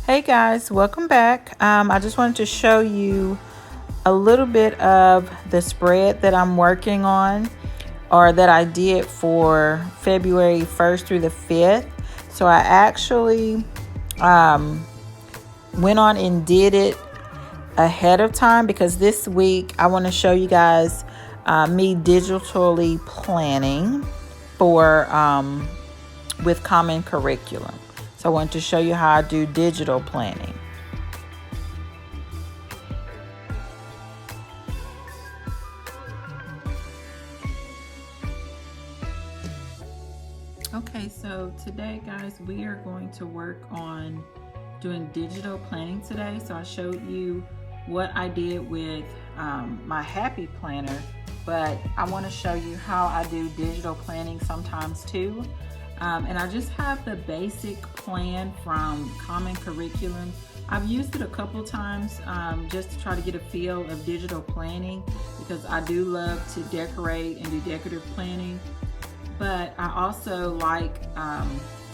Hey guys, welcome back. I just wanted to show you a little bit of the spread that I'm working on, or that I did for February 1st through the 5th. So I actually went on and did it ahead of time because this week I want to show you guys me digitally planning for with Common Curriculum. So I want to show you how I do digital planning. Okay, so today guys, we are going to work on doing digital planning today. So I showed you what I did with my Happy Planner, but I want to show you how I do digital planning sometimes too. And I just have the basic plan from Common Curriculum. I've used it a couple times just to try to get a feel of digital planning, because I do love to decorate and do decorative planning, but I also like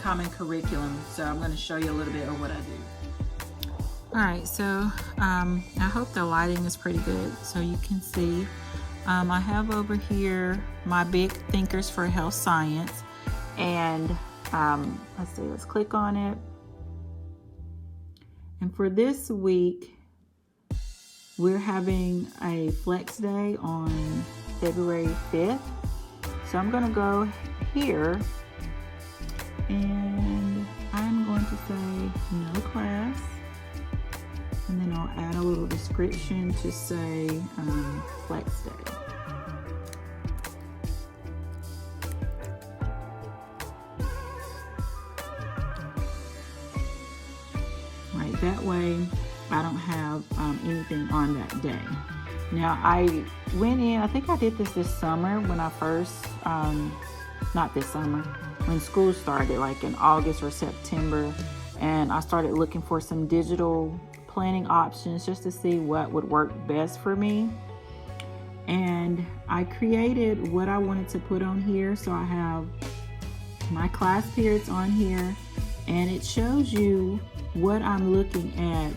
Common Curriculum, so I'm going to show you a little bit of what I do. All right, so I hope the lighting is pretty good so you can see. I have over here my big Thinkers for Health Science, and let's see, let's click on it. And for this week, we're having a flex day on February 5th. So I'm going to go here and I'm going to say no class, and then I'll add a little description to say flex day. Right, that way I don't have anything on that day. Now I went in, I think I did this summer when I first, not this summer, when school started, like in August or September, and I started looking for some digital planning options just to see what would work best for me. And I created what I wanted to put on here. So I have my class periods on here, and it shows you what I'm looking at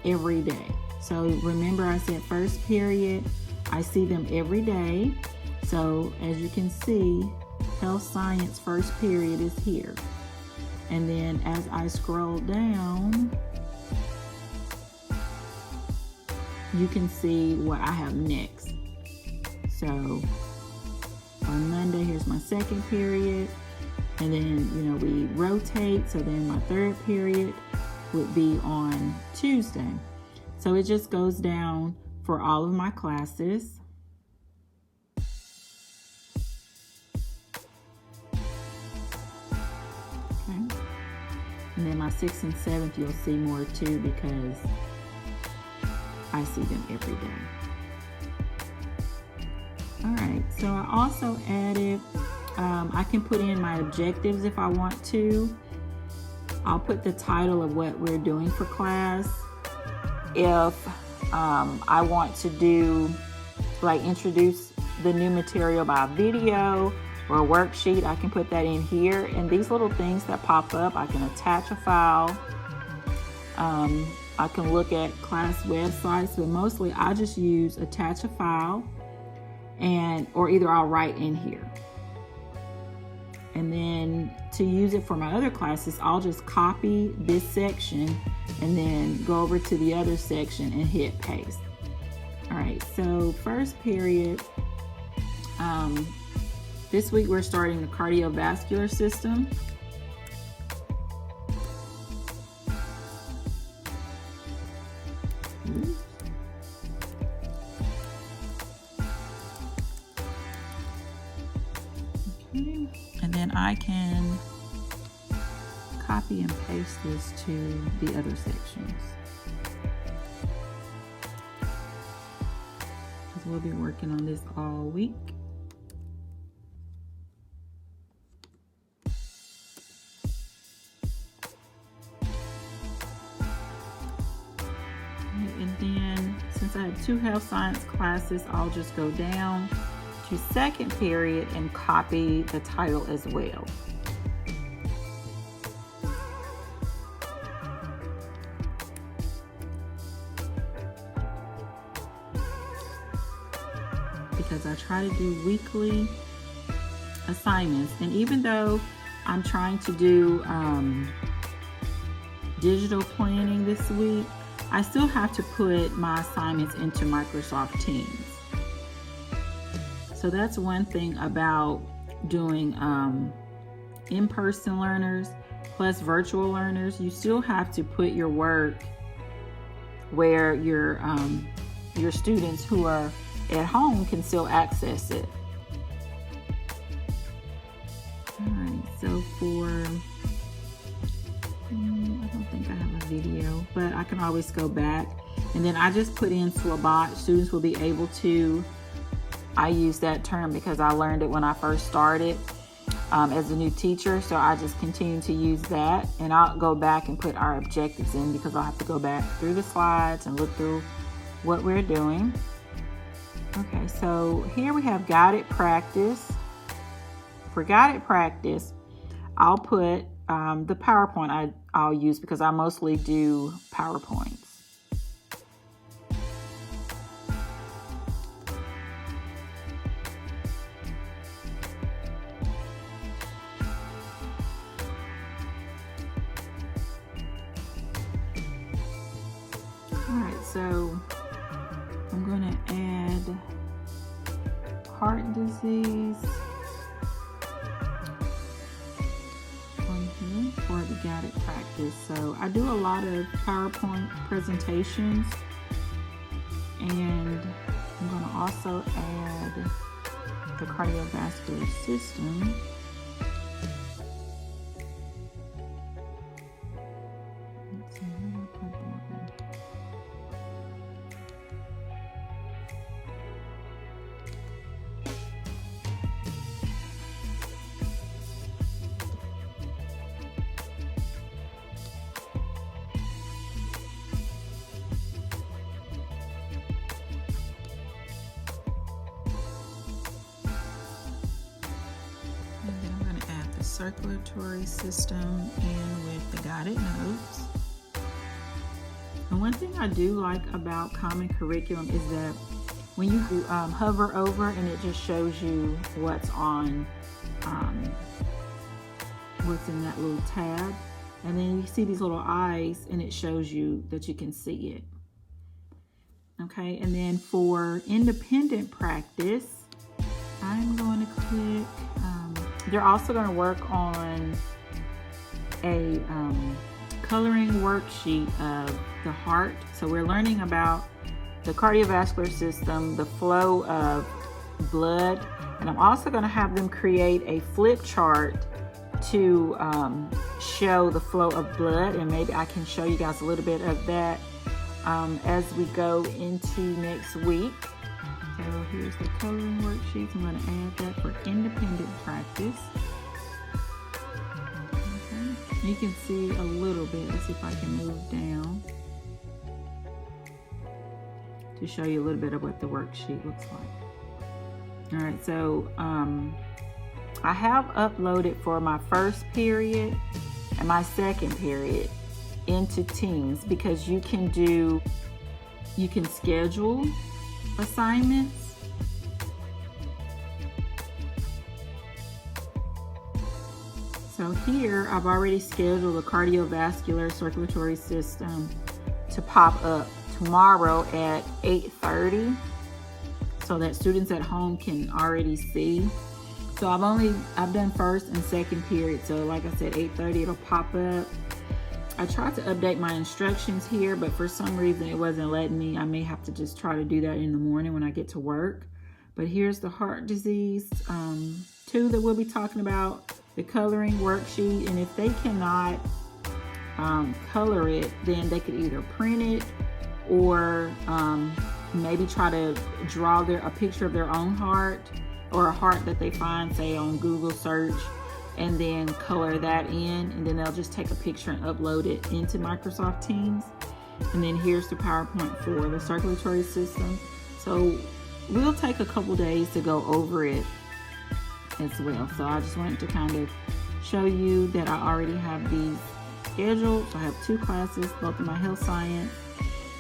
every day. So remember I said first period, I see them every day. So as you can see, health science first period is here. And then as I scroll down, you can see what I have next. So on Monday, here's my second period. And then, we rotate. So then my third period would be on Tuesday. So it just goes down for all of my classes. Okay. And then my 6th and 7th, you'll see more too, because I see them every day. All right, so I also added, I can put in my objectives if I want to. I'll put the title of what we're doing for class. If I want to do, like, introduce the new material by video or a worksheet, I can put that in here. And these little things that pop up, I can attach a file. I can look at class websites, but mostly I just use attach a file, or either I'll write in here. And then to use it for my other classes, I'll just copy this section and then go over to the other section and hit paste. All right, so first period, this week we're starting the cardiovascular system. Okay, and then I can copy and paste this to the other sections, because we'll be working on this all week. And then since I have 2 health science classes, I'll just go down to second period and copy the title as well. I try to do weekly assignments. And even though I'm trying to do digital planning this week, I still have to put my assignments into Microsoft Teams. So that's one thing about doing in-person learners plus virtual learners. You still have to put your work where your students who are at home can still access it. All right, so I don't think I have a video, but I can always go back. And then I just put in Swabot. Students will be able to, I use that term because I learned it when I first started as a new teacher. So I just continue to use that, and I'll go back and put our objectives in because I'll have to go back through the slides and look through what we're doing. Okay, so here we have guided practice. For guided practice, I'll put the PowerPoint I'll use because I mostly do PowerPoints. Alright, so I'm going to add heart disease on here for the guided practice. So I do a lot of PowerPoint presentations, and I'm going to also add the cardiovascular system. Circulatory system in with the guided notes. And one thing I do like about Common Curriculum is that when you hover over, and it just shows you what's on, what's in that little tab, and then you see these little eyes, and it shows you that you can see it. Okay, and then for independent practice, I'm going to click. They're also going to work on a coloring worksheet of the heart. So we're learning about the cardiovascular system, the flow of blood, and I'm also going to have them create a flip chart to show the flow of blood, and maybe I can show you guys a little bit of that as we go into next week. So here's the coloring worksheets. I'm going to add that for independent practice. Okay. You can see a little bit. Let's see if I can move down to show you a little bit of what the worksheet looks like. All right, so I have uploaded for my first period and my second period into Teams, because you can schedule assignments. So here I've already scheduled the cardiovascular circulatory system to pop up tomorrow at 8:30 so that students at home can already see. So I've done first and second period. So like I said, 8:30 it'll pop up. I tried to update my instructions here, but for some reason it wasn't letting me. I may have to just try to do that in the morning when I get to work. But here's the heart disease 2 that we'll be talking about, the coloring worksheet. And if they cannot color it, then they could either print it or maybe try to draw a picture of their own heart, or a heart that they find, say, on Google search, and then color that in, and then they'll just take a picture and upload it into Microsoft Teams. And then here's the PowerPoint for the circulatory system. So we'll take a couple days to go over it as well. So I just wanted to kind of show you that I already have these scheduled. So I have 2 classes, both of my health science,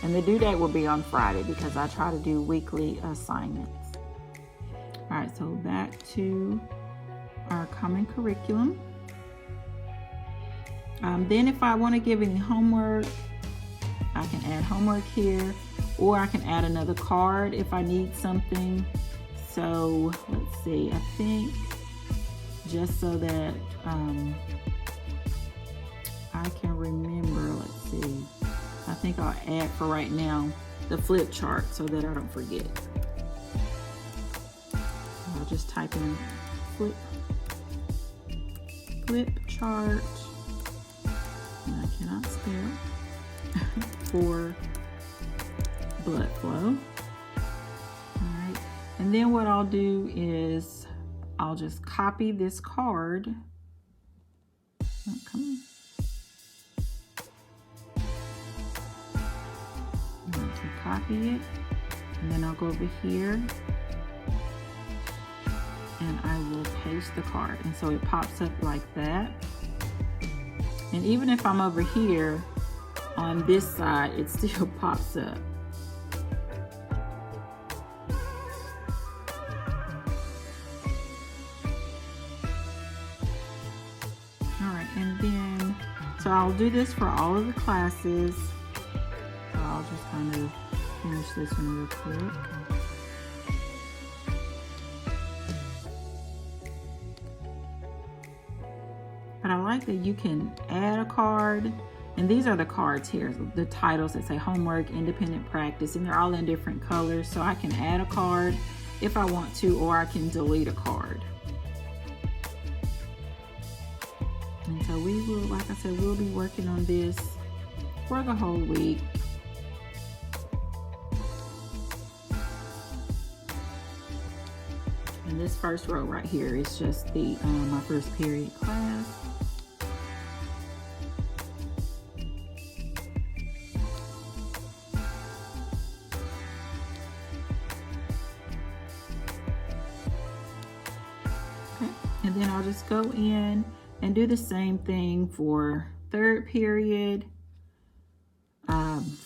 and the due date will be on Friday because I try to do weekly assignments. All right, so back to our common curriculum. Then if I want to give any homework, I can add homework here, or I can add another card if I need something. So let's see, I think just so that I can remember, let's see, I think I'll add for right now the flip chart so that I don't forget. I'll just type in flip chart, and I cannot spell, for blood flow. All right, and then what I'll do is I'll just copy this card. Oh, come on. I'm going to copy it, and then I'll go over here and I will paste the card, and so it pops up like that. And even if I'm over here on this side, it still pops up. All right, and then, so I'll do this for all of the classes. So I'll just kind of finish this one real quick. But I like that you can add a card, and these are the cards here, the titles that say homework, independent practice, and they're all in different colors. So I can add a card if I want to, or I can delete a card. And so we will, like I said, we'll be working on this for the whole week. And this first row right here is just the my first period class. Okay, and then I'll just go in and do the same thing for third period,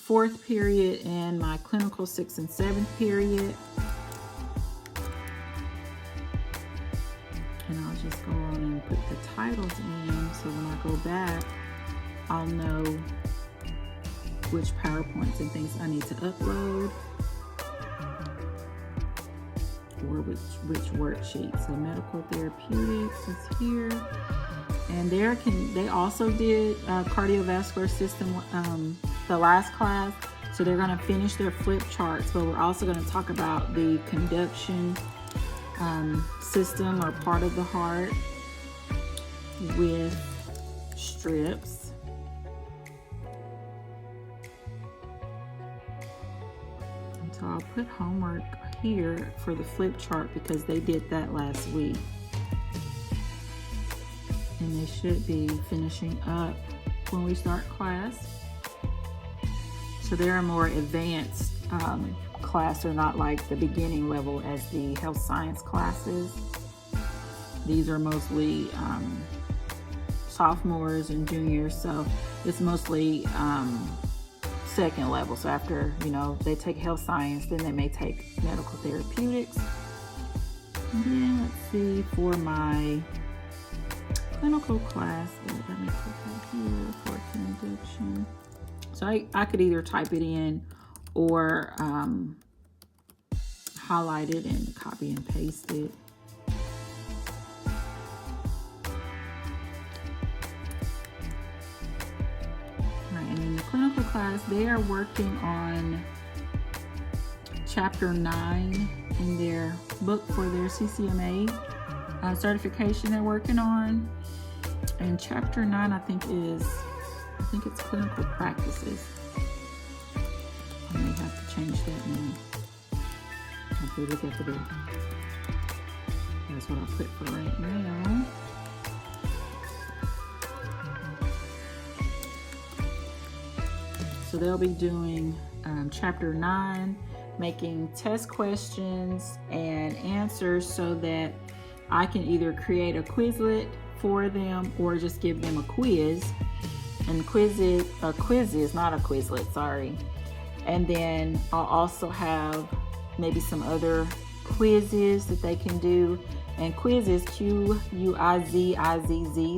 fourth period, and my clinical 6th and 7th period. And I'll just go on and put the titles in, so when I go back, I'll know which PowerPoints and things I need to upload, or which worksheet. So medical therapeutics is here. And they also did cardiovascular system the last class. So they're gonna finish their flip charts, but we're also gonna talk about the conduction system, or part of the heart, with strips. And so I'll put homework here for the flip chart because they did that last week. And they should be finishing up when we start class. So they're a more advanced class. They're not like the beginning level as the health science classes. These are mostly sophomores and juniors, so it's mostly second level. So after, they take health science, then they may take medical therapeutics. And then let's see, for my clinical class, let me put that here for conduction. So I could either type it in or highlight it and copy and paste it. All right, and in the clinical class, they are working on chapter 9 in their book for their CCMA certification they're working on. And chapter 9, I think it's clinical practices. I may have to change that name. If we look at the book, that's what I'll put for right now. So they'll be doing chapter 9, making test questions and answers so that I can either create a Quizlet for them or just give them a quiz. And quizzes, not a Quizlet, sorry. And then I'll also have maybe some other quizzes that they can do. And quizzes, Q-U-I-Z-I-Z-Z.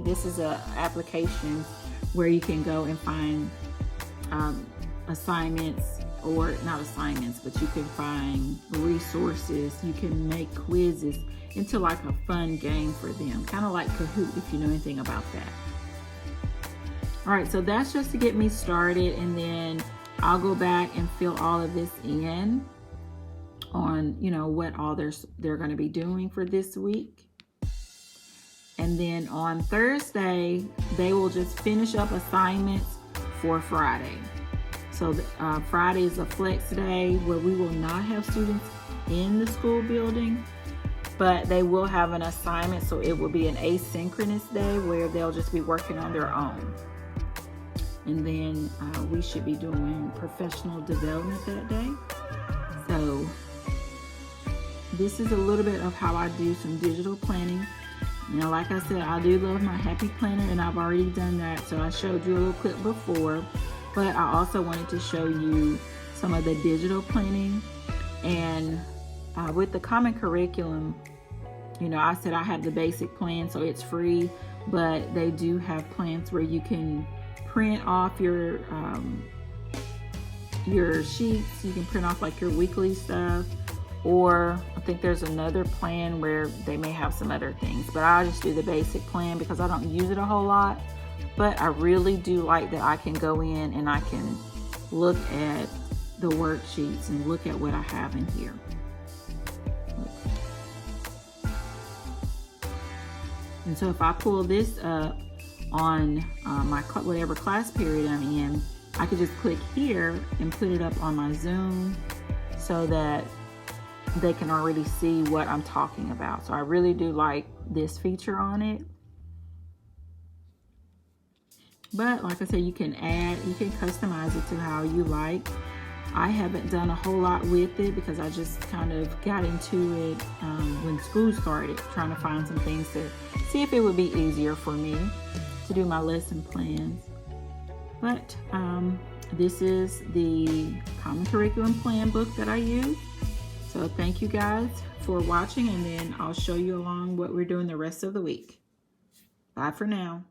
This is an application where you can go and find assignments, or not assignments, but you can find resources. You can make quizzes into like a fun game for them, kind of like Kahoot, if you know anything about that. All right, so that's just to get me started, and then I'll go back and fill all of this in on, you know, what all they're going to be doing for this week. And then on Thursday, they will just finish up assignments for Friday. So Friday is a flex day where we will not have students in the school building, but they will have an assignment. So it will be an asynchronous day where they'll just be working on their own. And then we should be doing professional development that day. So this is a little bit of how I do some digital planning. Now, like I said, I do love my Happy Planner, and I've already done that. So I showed you a little clip before, but I also wanted to show you some of the digital planning. And with the Common Curriculum, you know, I said I have the basic plan, so it's free, but they do have plans where you can print off your sheets. You can print off like your weekly stuff, or I think there's another plan where they may have some other things, but I just do the basic plan because I don't use it a whole lot. But I really do like that I can go in and I can look at the worksheets and look at what I have in here. And so if I pull this up on my whatever class period I'm in, I could just click here and put it up on my Zoom so that they can already see what I'm talking about. So I really do like this feature on it. But like I said, you can customize it to how you like. I haven't done a whole lot with it because I just kind of got into it when school started, trying to find some things to see if it would be easier for me to do my lesson plans. But this is the Common Curriculum Plan book that I use. So thank you guys for watching, and then I'll show you along what we're doing the rest of the week. Bye for now.